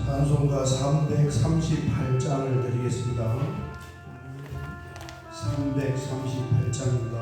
찬송가 338장을 드리겠습니다. 338장입니다.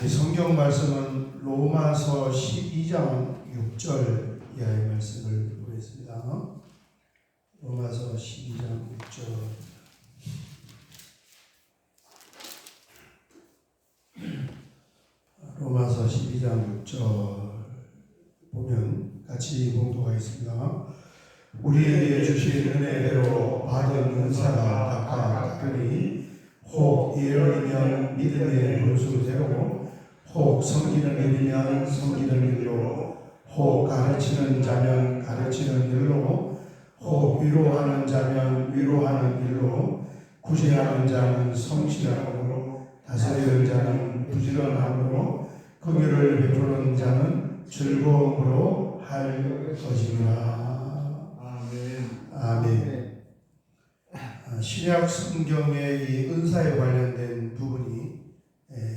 성경 말씀은 로마서 12장 6절 이하의 말씀을 보겠습니다. 로마서 12장 6절. 로마서 12장 6절 보면 같이 봉독하겠습니다. 우리에게 주신 은혜대로 받은 은사가 각각 다르니 혹 예언이면 믿음의 분수대로, 혹 섬기는 일이면 섬기는 일로, 혹 가르치는 자면 가르치는 일로, 혹 위로하는 자면 위로하는 일로, 구제하는 자는 성실함으로, 다스리는 자는 부지런함으로, 긍휼을 베푸는 자는 즐거움으로 할 것이니라. 아멘. 아멘. 신약 성경의 이 은사에 관련된 부분이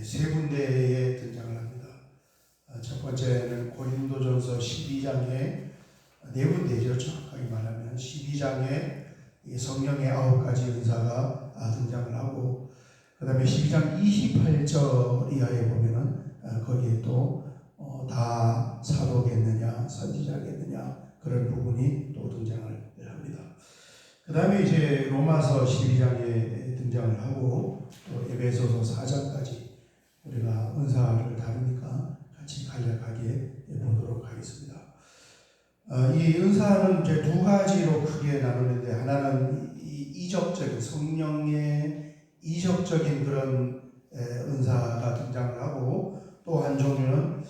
세 군데에 등장을 합니다. 첫 번째는 고린도전서 12장에 네 군데죠. 정확하게 말하면 12장에 성령의 9가지 은사가 등장을 하고, 그 다음에 12장 28절 이하에 보면은 거기에 또 다 사도겠느냐 선지자겠느냐 그런 부분이 또 등장을 합니다. 그 다음에 이제 로마서 12장에 등장을 하고 또 에베소서 4장까지 우리가 은사를 다루니까 같이 간략하게 보도록 하겠습니다. 이 은사는 이제 두 가지로 크게 나누는데, 하나는 이적적인 성령의 이적적인 그런 은사가 등장을 하고, 또 한 종류는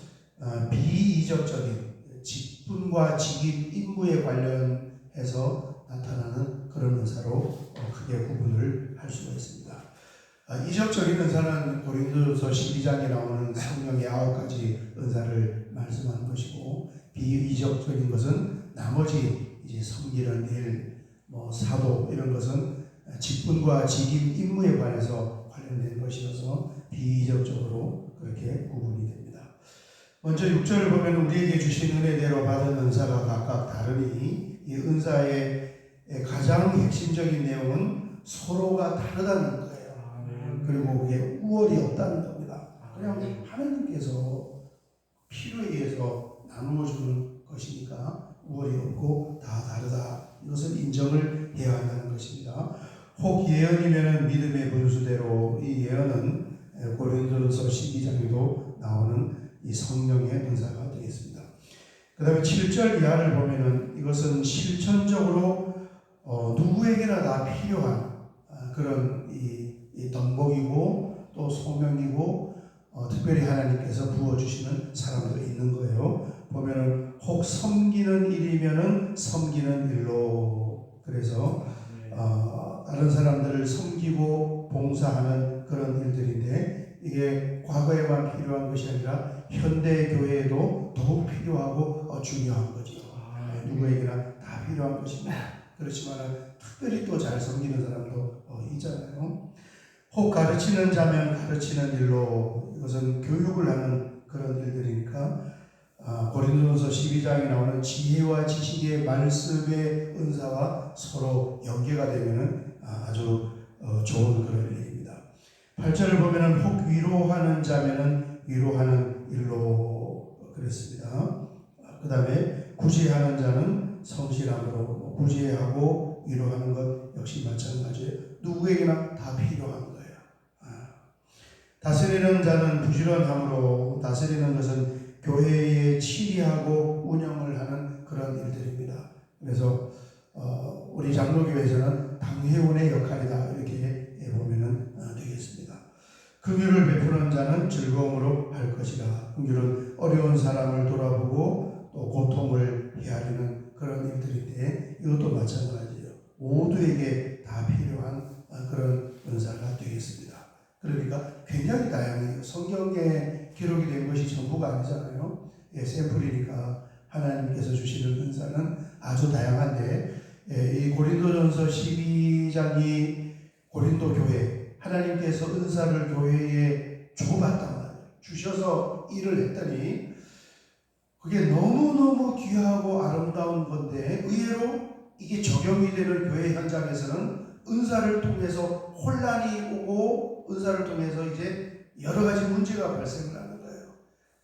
비이적적인 직분과 직임 임무에 관련해서 나타나는 그런 은사로 크게 구분을 할 수가 있습니다. 이적적인 은사는 고린도서 12장에 나오는 성령의 9가지 은사를 말씀하는 것이고, 비이적적인 것은 나머지 이제 섬기는 일, 사도 이런 것은 직분과 직임, 임무에 관해서 관련된 것이어서 비이적적으로 그렇게 구분이 됩니다. 먼저 6절을 보면 우리에게 주신 은혜대로 받은 은사가 각각 다르니 이 은사의 가장 핵심적인 내용은 서로가 다르다는 거예요. 그리고 그게 우월이 없다는 겁니다. 그냥 하나님께서 필요에 의해서 나누어 주는 것이니까 우월이 없고 다 다르다. 이것을 인정을 해야 한다는 것입니다. 혹 예언이면 믿음의 분수대로, 이 예언은 고린도서 12장에도 나오는 이 성령의 은사가 되겠습니다. 그 다음에 7절 이하를 보면은 이것은 실천적으로 누구에게나 다 필요한 그런 이 덕목이고 또 소명이고 특별히 하나님께서 부어주시는 사람들이 있는 거예요. 보면은 혹 섬기는 일이면은 섬기는 일로, 그래서 다른 사람들을 섬기고 봉사하는 그런 일들인데, 이게 과거에만 필요한 것이 아니라 현대 교회에도 더욱 필요하고 중요한 거죠. 누구에게나 다 필요한 것입니다. 그렇지만 특별히 또 잘 섬기는 사람도 있잖아요. 혹 가르치는 자면 가르치는 일로, 이것은 교육을 하는 그런 일들이니까 고린도서 12장에 나오는 지혜와 지식의 말씀의 은사와 서로 연계가 되면은 아주 좋은 그런 일입니다. 8절을 보면은 혹 위로하는 자면은 위로하는 일로 그랬습니다. 그 다음에 구제하는 자는 성실함으로, 구제하고 위로하는 것 역시 마찬가지예요. 누구에게나 다 필요한 거예요. 다스리는 자는 부지런함으로, 다스리는 것은 교회에 치리하고 운영을 하는 그런 일들입니다. 그래서 우리 장로교회에서는 당회원의 역할이다, 이렇게 보면은 되겠습니다. 긍휼을 베푸는 자는 즐거움으로 할 것이다. 긍휼은 어려운 사람을 돌아보고 또 고통을 헤아리는 그런 일들인데, 이것도 마찬가지예요. 모두에게 다 필요한 그런 은사가 되겠습니다. 그러니까 굉장히 다양해요. 성경에 기록이 된 것이 전부가 아니잖아요. 샘플이니까 하나님께서 주시는 은사는 아주 다양한데, 이 고린도전서 12장이 고린도 교회, 하나님께서 은사를 교회에 줘봤단 말이에요. 주셔서 일을 했더니 그게 너무너무 귀하고 아름다운 건데, 의외로 이게 적용이 되는 교회 현장에서는 은사를 통해서 혼란이 오고 은사를 통해서 이제 여러 가지 문제가 발생을 하는 거예요.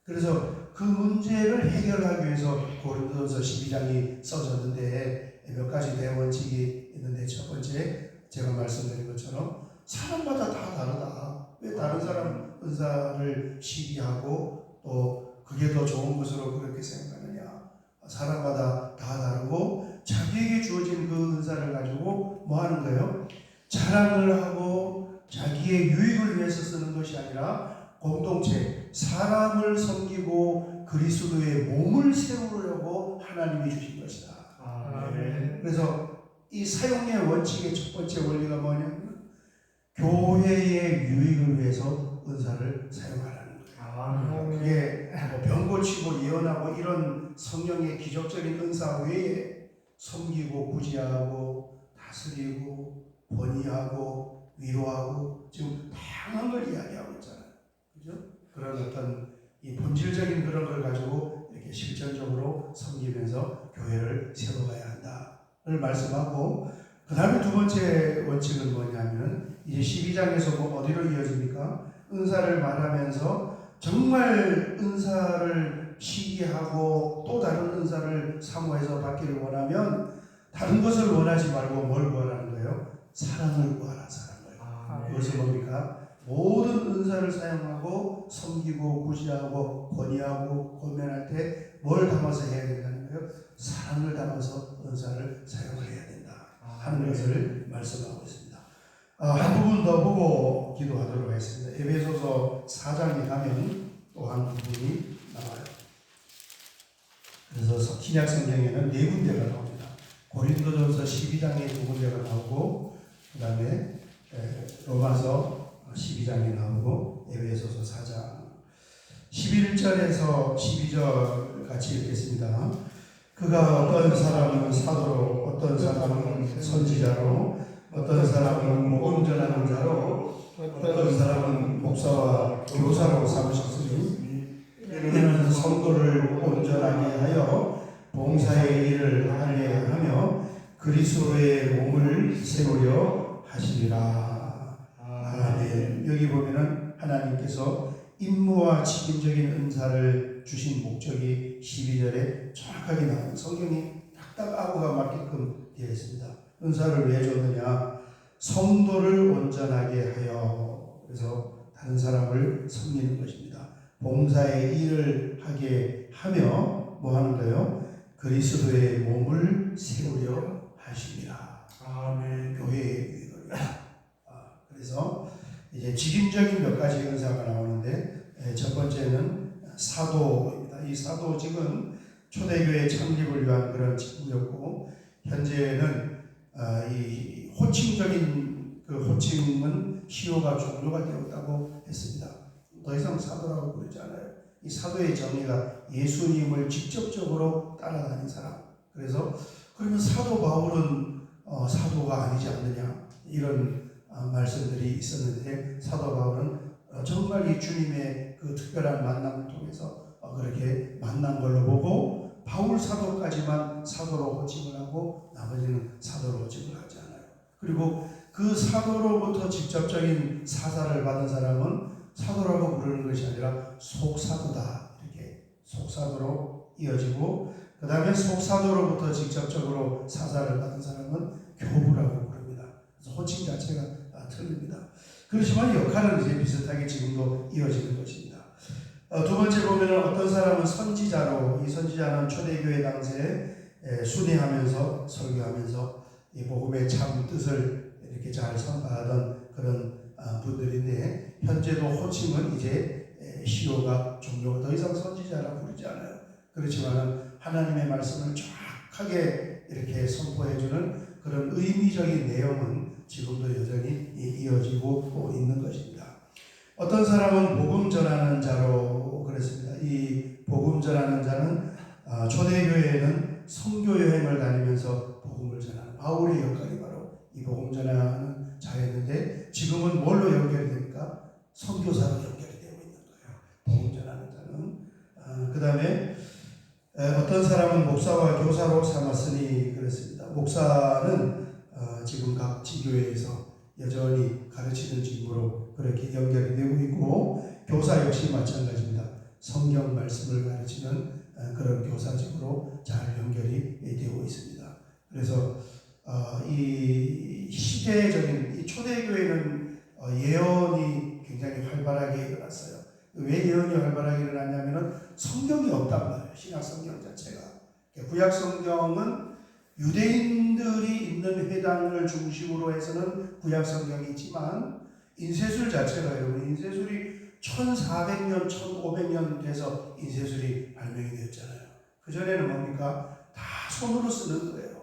그래서 그 문제를 해결하기 위해서 고린도전서 12장이 써졌는데, 몇 가지 대원칙이 있는데, 첫 번째 제가 말씀드린 것처럼 사람마다 다 다르다. 왜 다른 사람 은사를 시기하고 또 그게 더 좋은 것으로 그렇게 생각하느냐. 사람마다 다 다르고 자기에게 주어진 그 은사를 가지고 뭐 하는 거예요? 자랑을 하고 자기의 유익을 위해서 쓰는 것이 아니라 공동체, 사람을 섬기고 그리스도의 몸을 세우려고 하나님이 주신 것이다. 그래서 이 사용의 원칙의 첫 번째 원리가 뭐냐면 교회의 유익을 위해서 은사를 사용하라는 거예요. 그게 병 고치고 예언하고 이런 성령의 기적적인 은사 외에 섬기고 구제하고 다스리고 권위하고 위로하고 지금 다양한 걸 이야기하고 있잖아요. 그죠? 그런 어떤 이 본질적인 그런 걸 가지고 이렇게 실전적으로 섬기면서 교회를 세워가야 한다를 말씀하고, 그 다음에 두 번째 원칙은 뭐냐면 이제 12장에서 뭐 어디로 이어집니까? 은사를 말하면서 정말 은사를 시기하고 또 다른 은사를 사모해서 받기를 원하면 다른 것을 원하지 말고 뭘 구하라는 거예요? 사랑을 구하라, 사랑을. 그것은 뭡니까? 모든 은사를 사용하고 섬기고 구제하고 권위하고 권면할 때 뭘 담아서 해야 된다는 거예요? 사랑을 담아서 은사를 사용을 해야 된다 하는 것을 말씀하고 있습니다. 한 부분 더 보고 기도하도록 하겠습니다. 에베소서 4장에 가면 또 한 부분이 나와요. 그래서 신약 성경에는 네 군데가 나옵니다. 고린도전서 12장에 두 군데가 나오고, 그 다음에 로마서 12장이 나오고 에베소서 4장 11절에서 12절 같이 읽겠습니다. 그가 어떤 사람은 사도로, 어떤 사람은 선지자로, 어떤 사람은 복음 전하는 자로, 어떤 사람은 목사와 교사로 삼으셨으니 이는 성도를 온전하게 하여 봉사의 일을 하게 하며 그리스도의 몸을 세우려 하시리라. 아멘. 여기 보면은 하나님께서 임무와 직임적인 은사를 주신 목적이 12절에 정확하게 나와요. 성경이 딱딱 아구가 맞게끔 되어 있습니다. 은사를 왜 줬느냐? 성도를 온전하게 하여, 그래서 다른 사람을 섬기는 것입니다. 봉사의 일을 하게 하며 뭐 하는 거예요? 그리스도의 몸을 세우려 하십니다. 아멘. 교회의 위거리다. 그래서 이제 직임적인 몇 가지 은사가 나오는데, 첫 번째는 사도입니다. 이 사도직은 초대교회 창립을 위한 그런 직무였고, 현재는 이 호칭적인 그 호칭은 시효가 종료가 되었다고 했습니다. 더 이상 사도라고 부르지 않아요. 이 사도의 정의가 예수님을 직접적으로 따라다닌 사람. 그래서 그러면 사도 바울은 사도가 아니지 않느냐, 이런 말씀들이 있었는데, 사도 바울은 정말 이 주님의 그 특별한 만남을 통해서 그렇게 만난 걸로 보고, 바울 사도까지만 사도로 호칭을 하고 나머지는 사도로 호칭을 하지 않아요. 그리고 그 사도로부터 직접적인 사사를 받은 사람은 사도라고 부르는 것이 아니라 속사도다, 이렇게 속사도로 이어지고, 그 다음에 속사도로부터 직접적으로 사사를 받은 사람은 교부라고 부릅니다. 그래서 호칭 자체가 틀립니다. 그렇지만 역할은 이제 비슷하게 지금도 이어지는 것입니다. 두 번째 보면은 어떤 사람은 선지자로, 이 선지자는 초대교회 당시에 순회하면서 설교하면서 이 복음의 참 뜻을 이렇게 잘 선포하던 그런 분들인데, 현재도 호칭은 이제 시효가 종료가 더 이상 선지자라 부르지 않아요. 그렇지만은 하나님의 말씀을 정확하게 이렇게 선포해주는 그런 의미적인 내용은 지금도 여전히 이어지고 있는 것입니다. 어떤 사람은 복음 전하는 자로 그랬습니다. 이 복음 전하는 자는 초대교회에는 선교 여행을 다니면서 복음을 전하는 바울의 역할이 바로 이 복음 전하는 자였는데, 지금은 뭘로 연결이 됩니까? 선교사로 연결이 되고 있는 거예요. 복음 전하는 자는. 그 다음에 어떤 사람은 목사와 교사로 삼았으니 그랬습니다. 목사는 지금 각 지교회에서 여전히 가르치는 직무로 그렇게 연결이 되고 있고, 교사 역시 마찬가지입니다. 성경 말씀을 가르치는 그런 교사직으로 잘 연결이 되고 있습니다. 그래서 이 시대적인 이 초대교회는 예언이 굉장히 활발하게 일어났어요. 왜 예언이 활발하게 일어났냐면은 성경이 없단 말이에요. 신약 성경 자체가. 구약 성경은 유대인들이 있는 회당을 중심으로 해서는 구약 성경이 있지만, 인쇄술 자체가, 여러분, 인쇄술이 1400년, 1500년 돼서 인쇄술이 발명이 되었잖아요. 그전에는 뭡니까? 다 손으로 쓰는 거예요.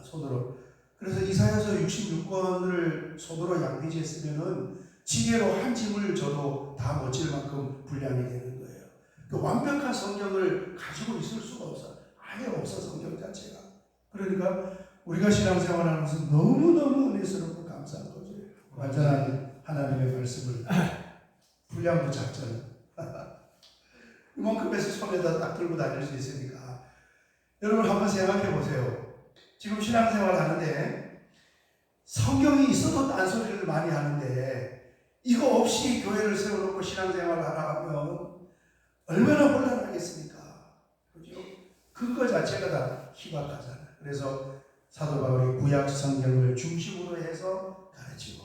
손으로. 그래서 이사야서 66권을 손으로 양피지했으면은 지게로 한 짐을 져도 다 못 질 만큼 분량이 되는 거예요. 그 완벽한 성경을 가지고 있을 수가 없어요. 아예 없어, 성경 자체가. 그러니까 우리가 신앙생활하는 것은 너무너무 은혜스럽고 감사한 거죠. 완전한 하나님의 말씀을 분량도 작잖아요. 이만큼 해서 손에다 딱 들고 다닐 수 있으니까. 여러분 한번 생각해 보세요. 지금 신앙생활 하는데 성경이 있어도 딴소리를 많이 하는데, 이거 없이 교회를 세워놓고 신앙생활을 하라 하면 얼마나 곤란하겠습니까? 그죠? 그거 자체가 다 희박하잖아요. 그래서 사도 바울이 구약 성경을 중심으로 해서 가르치고,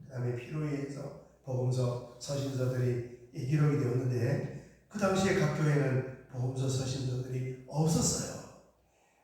그 다음에 필요에 의해서 복음서, 서신서들이 기록이 되었는데, 그 당시에 각 교회는 복음서, 서신서들이 없었어요.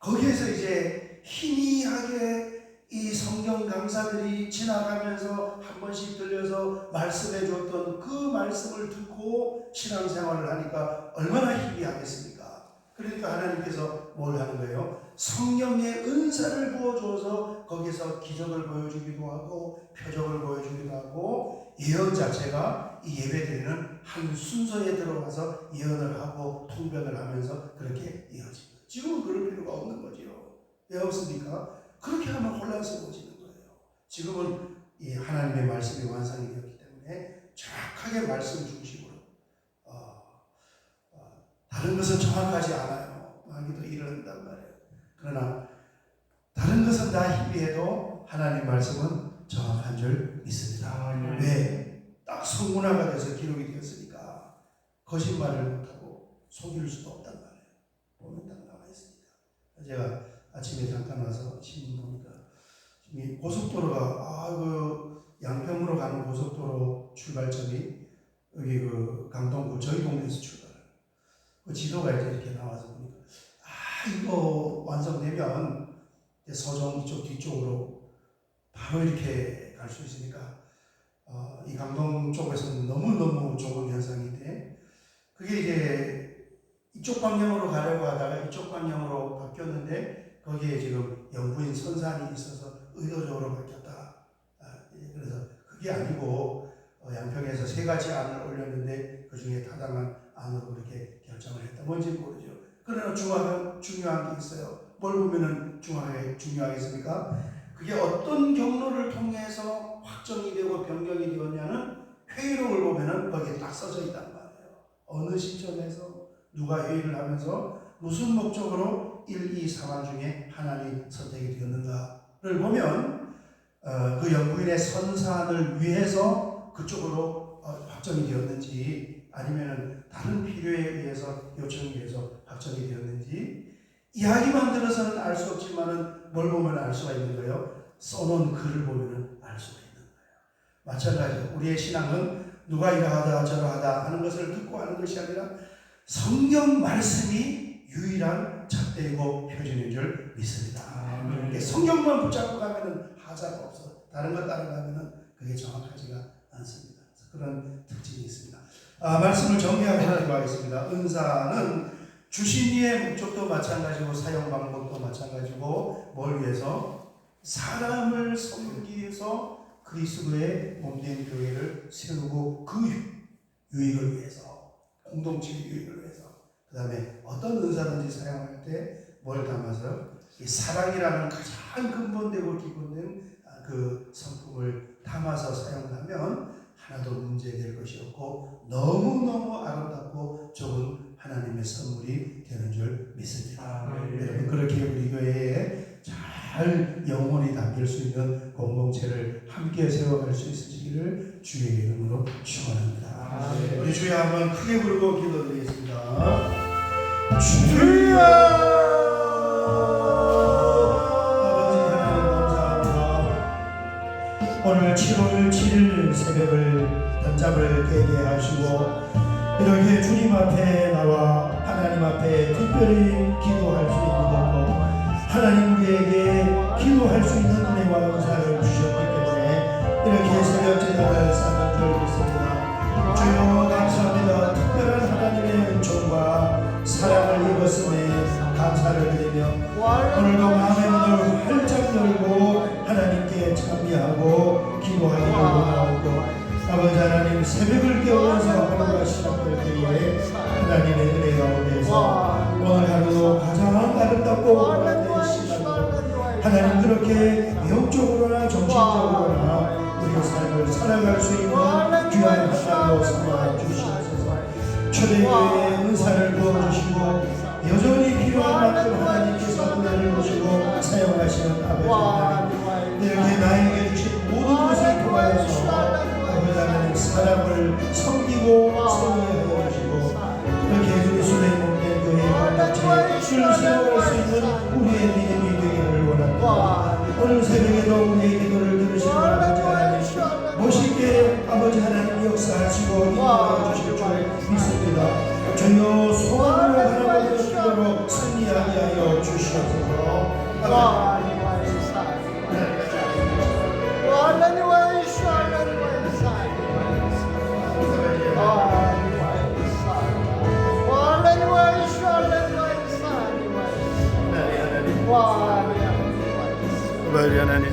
거기에서 이제 희미하게 이 성경 강사들이 지나가면서 한 번씩 들려서 말씀해 줬던 그 말씀을 듣고 신앙생활을 하니까 얼마나 희미하겠습니까? 그러니까 하나님께서 뭘 하는 거예요? 성령의 은사를 부어줘서 거기서 기적을 보여주기도 하고 표적을 보여주기도 하고 예언 자체가 이 예배드리는 한 순서에 들어가서 예언을 하고 통변을 하면서 그렇게 이어집니다. 지금은 그럴 필요가 없는 거지요. 왜 없습니까? 그렇게 하면 혼란스러워지는 거예요. 지금은 이 하나님의 말씀이 완성이 되었기 때문에 정확하게 말씀 중심으로 다른 것은 정확하지 않아요. 마귀도 일을 한단 말이에요. 그러나 다른 것은 다 희비해도 하나님 말씀은 정확한 줄 믿습니다. 왜? 딱 성문화가 돼서 기록이 되었으니까 거짓말을 못하고 속일 수도 없단 말이에요. 보면 딱 나와 있으니까. 제가 아침에 잠깐 와서 신문 보니까 지금 고속도로가 그 양평으로 가는 고속도로 출발점이 여기 그 강동구 저희 동네에서 출발해요. 그 지도가 이렇게 나와서 보니까 이거 완성되면 서정 이쪽 뒤쪽으로 바로 이렇게 갈 수 있으니까 이 강동 쪽에서는 너무너무 좋은 현상인데 그게 이제 이쪽 방향으로 가려고 하다가 이쪽 방향으로 바뀌었는데 거기에 지금 영부인 선산이 있어서 의도적으로 바뀌었다. 그래서 그게 아니고 양평에서 3가지 안을 올렸는데 그 중에 타당한 안으로 그렇게 결정을 했다. 뭔지는 모르죠. 그러나 중요한 게 있어요. 뭘 보면은 중요하겠습니까? 그게 어떤 경로를 통해서 확정이 되고 변경이 되었냐는 회의록을 보면은 거기에 딱 써져 있단 말이에요. 어느 시점에서 누가 회의를 하면서 무슨 목적으로 1, 2, 3안 중에 하나님 선택이 되었는가를 보면 그 영부인의 선산을 위해서 그쪽으로 확정이 되었는지 아니면은 다른 필요에 의해서 요청에 의해서 확정이 되었는지 이야기만 들어서는 알 수 없지만은 뭘 보면 알 수가 있는 거예요. 써놓은 글을 보면은 알 수가 있는 거예요. 마찬가지로 우리의 신앙은 누가 이러하다 저러하다 하는 것을 듣고 하는 것이 아니라 성경 말씀이 유일한 잣대이고 표준인 줄 믿습니다. 성경만 붙잡고 가면은 하자가 없어. 다른 것 따라가면은 그게 정확하지가 않습니다. 그런 특징이 있습니다. 말씀을 정리하도록 하겠습니다. 은사는 주신 이의 목적도 마찬가지고 사용 방법도 마찬가지고 뭘 위해서? 사람을 섬기기 위해서 그리스도의 몸된 교회를 세우고 그 유익을 위해서 공동체의 유익을 위해서 그 다음에 어떤 은사든지 사용할 때 뭘 담아서 이 사랑이라는 가장 근본되고 기본된 그 성품을 담아서 사용하면 하나도 문제될 것이 없고 너무너무 아름답고 좋은 하나님의 선물이 되는 줄 믿습니다. 여러분 그렇게 우리 교회에 잘 영혼이 담길 수 있는 공동체를 함께 세워갈 수 있으시기를 주의 이름으로 축원합니다. 우리 주여 한번 크게 부르고 기도드리겠습니다. 주여 오늘 7월 7일 새벽을 늦잠을 깨게 하시고 이렇게 주님 앞에 나와 하나님 앞에 특별히 기도할 수 있는 것도 하나님 우리에게 기도할 수 있는 은혜와 은사를 주셨기 때문에 이렇게 새벽 제단을 쌓는 줄 믿습니다. 주여 감사합니다. 특별한 하나님의 은총과 사랑을 입었음에 감사를 드리며 오늘도 마음의 문을 활짝 열고 하나님께 참여하고 기도하기를 원하고 아버지 하나님 새벽을 깨우면서 하루가 시작될 때에 하나님의 은혜 가운데서 오늘 하루도 가장 아름답고 오랜된 시간으로 하나님 그렇게 영적으로나 정신적으로나 우리의 삶을 살아갈 수 있는 귀한 하나님으로 삼아 주시옵소서. 초대교회의 은사를 부어주시고 여전히 필요한 만큼 하나님께서 은혜를 주시고 사용하시는 아버지 하나님 이렇게 나에게 주신 모든 것을 통하여서 아버지 하나님 사람을 섬기고 섬기게 해주시고 이렇게 그리스도의 몸된 교회의 공동체를 세워갈 수 있는 우리의 믿음이 되기를 원합니다. 오늘 새벽에도 우리의 기도를 들으시는 아버지 하나님 멋있게 아버지 하나님 역사하시고 인도하여 주실 줄 믿습니다. 주여 소원으로 하나님의 기도로 승리하게 하여 주시옵소서. Bwana Bali hananin.